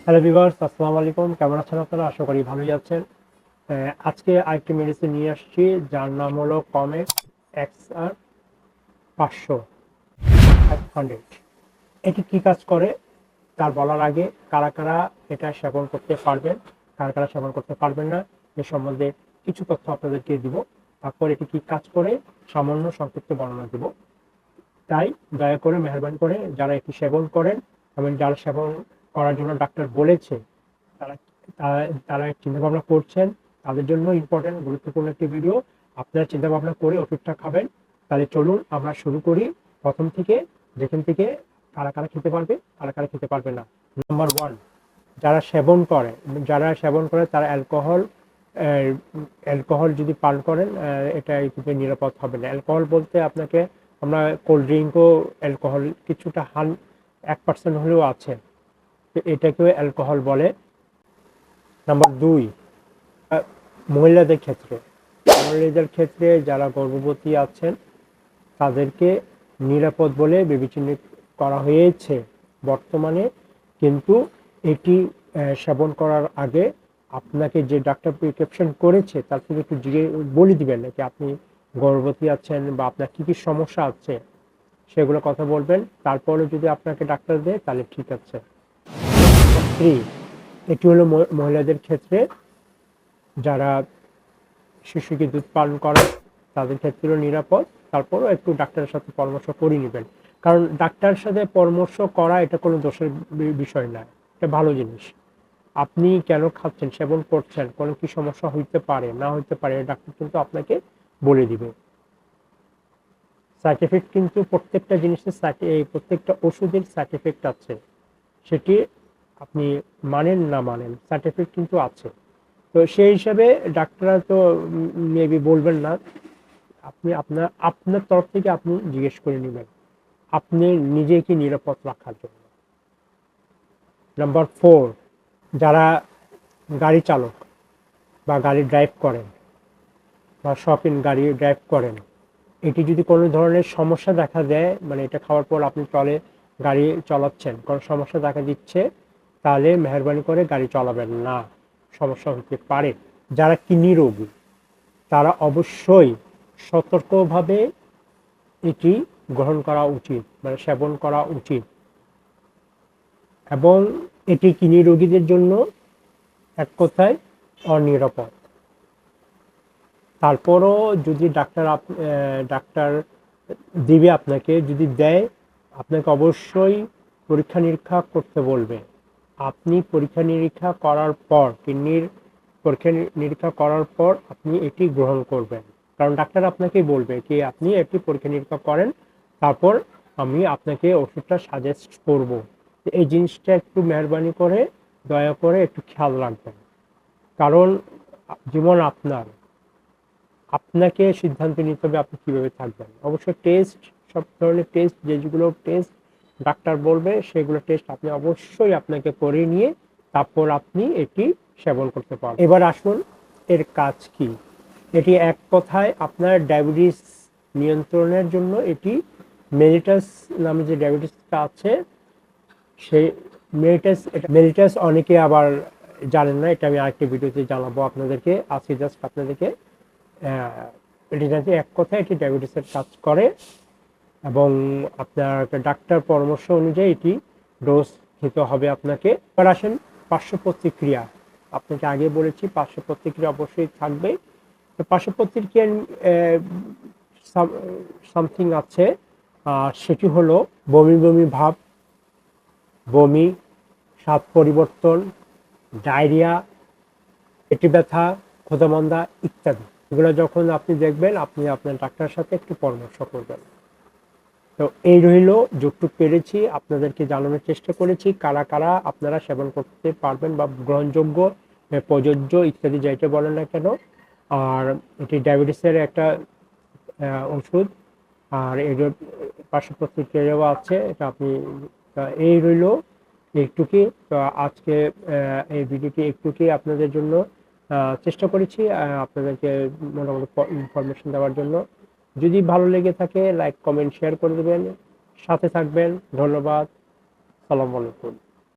Hello viewers, আসসালামু আলাইকুম। কেমন আছেন আপনারা? আশা করি ভালোই আছেন। আজকে আরেকটি মেডিসিন নিয়ে আসছি যার নাম হলো কমেট এক্সআর 500 500। এটি কি কাজ করে তার বলার আগে কারা কারা এটা সেবন করতে পারবেন, কারা কারা সেবন করতে পারবেন না এ সম্বন্ধে কিছু তথ্য আপনাদেরকে দিব। তারপর এটি কি কাজ করে সামান্য সংক্ষিপ্ত বর্ণনা দিব। তাই দয়া করে মেহরবানি করে যারা এটি সেবন করেন এবং যারা সেবন করার জন্য ডাক্তার বলেছে তারা তারা তারা চিন্তা ভাবনা করছেন, তাদের জন্য ইম্পর্টেন্ট গুরুত্বপূর্ণ একটি ভিডিও। আপনারা চিন্তা ভাবনা করে ওষুধটা খাবেন। তাহলে চলুন আমরা শুরু করি প্রথম থেকে, যেখান থেকে কারা কারা খেতে পারবে, কারা কারা খেতে পারবে না। নাম্বার ওয়ান, যারা সেবন করে, তারা অ্যালকোহল যদি পান করেন, এটা কিন্তু নিরাপদ হবে না। অ্যালকোহল বলতে আপনাকে, আমরা কোল্ড ড্রিঙ্কও অ্যালকোহল কিছুটা 1% হলেও আছে, তো এটাকেও অ্যালকোহল বলে। নাম্বার দুই, মহিলাদের ক্ষেত্রে, যারা গর্ভবতী আছেন তাদেরকে নিরাপদ বলে বিবেচনা করা হয়েছে বর্তমানে। কিন্তু এটি সেবন করার আগে আপনাকে যে ডাক্তার প্রেসক্রিপশন করেছে তার থেকে একটু বলে দিবেন নাকি আপনি গর্ভবতী আছেন বা আপনার কি কি সমস্যা আছে, সেগুলো কথা বলবেন। তারপরে যদি আপনাকে ডাক্তার দেয় তাহলে ঠিক আছে। থ্রি, এটি হলো মহিলাদের ক্ষেত্রে, যারা শিশুকে দুধ পান করেন তাদের ক্ষেত্রেও নিরাপদ। তারপরও একটু ডাক্তারের সাথে পরামর্শ করে নেবেন, কারণ ডাক্তারের সাথে পরামর্শ করা এটা কোনো দোষের বিষয় নয়, এটা ভালো জিনিস। আপনি কেন খাচ্ছেন, সেবন করছেন, কোনো কি সমস্যা হইতে পারে না হইতে পারে, ডাক্তার কিন্তু আপনাকে বলে দিবে। সাইড এফেক্ট কিন্তু প্রত্যেকটা জিনিসের প্রত্যেকটা ওষুধের সাইড এফেক্ট আছে, সেটি আপনি মানেন না মানেন, সাইড এফেক্ট কিন্তু আছে। তো সেই হিসাবে ডাক্তাররা তো মেবি বলবেন না, আপনি আপনার আপনার তরফ থেকে আপনি জিজ্ঞেস করে নেবেন আপনি নিজেকে নিরাপদ রাখার জন্য। নাম্বার ফোর, যারা গাড়ি চালক বা গাড়ি ড্রাইভ করেন বা শপিং গাড়ি ড্রাইভ করেন, এটি যদি কোনো ধরনের সমস্যা দেখা দেয়, মানে এটা খাওয়ার পর আপনি গাড়ি চালাচ্ছেন, কোনো সমস্যা দেখা দিচ্ছে, তাহলে মেহরবানি করে গাড়ি চালাবেন না, সমস্যা হতে পারে। যারা কিডনি রোগী তারা অবশ্যই সতর্কভাবে এটি গ্রহণ করা উচিত, মানে সেবন করা উচিত। এবং এটি কিডনি রোগীদের জন্য এক কথায় অনিরাপদ। তারপরও যদি ডাক্তার দিবে, আপনাকে যদি দেয়, আপনাকে অবশ্যই পরীক্ষা নিরীক্ষা করতে বলবে। আপনি পরীক্ষা নিরীক্ষা করার পর, পরীক্ষা নিরীক্ষা করার পর আপনি এটি গ্রহণ করবেন, কারণ ডাক্তার আপনাকেই বলবে কি আপনি একটি পরীক্ষা নিরীক্ষা করেন, তারপর আমি আপনাকে ওষুধটা সাজেস্ট করব। এই জিনিসটা একটু মেহরবানি করে, দয়া করে একটু খেয়াল রাখবেন, কারণ জীবন আপনার, আপনাকে সিদ্ধান্ত নিতে হবে আপনি কিভাবে থাকবেন। অবশ্য টেস্ট, সব ধরনের টেস্ট, যেগুলো টেস্ট ডাক্তার বলবে সেগুলো টেস্ট আপনি অবশ্যই আপনাকে করে নিয়ে তারপর আপনি এটি সেবন করতে পারবেন। এবার আসুন এর কাজ কি। এটি এক কথায় আপনার ডায়াবেটিস নিয়ন্ত্রণের জন্য, এটি মেলিটাস নামে যে ডায়াবেটিসটা আছে, সেই মেলিটাস অনেকে আবার জানেন না, এটা আমি আরেকটি ভিডিওতে জানাবো আপনাদেরকে। আজকে জাস্ট আপনাদেরকে এটি জানতে, এক কথায় এটি ডায়াবেটিসের কাজ করে এবং আপনার ডাক্তার পরামর্শ অনুযায়ী এটি ডোজ খেতে হবে আপনাকে। এবার আসেন পার্শ্ব প্রতিক্রিয়া। আপনাকে আগে বলেছি পার্শ্ব প্রতিক্রিয়া অবশ্যই থাকবে। তো পার্শ্ব প্রতিক্রিয়া সামথিং আছে, সেটি হলো বমি বমি ভাব, বমি, স্বাদ পরিবর্তন, ডায়রিয়া, পেটে ব্যথা, ক্ষুধামন্দা ইত্যাদি। এগুলো যখন আপনি দেখবেন, আপনি আপনার ডাক্তারের সাথে একটু পরামর্শ করবেন। তো এই রইল, যতটুকু পেরেছি আপনাদেরকে জানানোর চেষ্টা করেছি, কারা কারা আপনারা সেবন করতে পারবেন বা গ্রহণযোগ্য, প্রযোজ্য ইত্যাদি যেটা বলেন না কেন। আর এটি ডায়াবেটিসের একটা ওষুধ, আর এর পার্শ্ব প্রতিক্রিয়াও আছে, এটা আপনি, এই রইল একটুকি। তো আজকে এই ভিডিওটি একটুকি আপনাদের জন্য চেষ্টা করেছি আপনাদেরকে মোটামুটি ইনফরমেশন দেওয়ার জন্য। যদি ভালো লেগে থাকে লাইক কমেন্ট শেয়ার করে দেবেন, সাথে থাকবেন। ধন্যবাদ। সালাম আলাইকুম।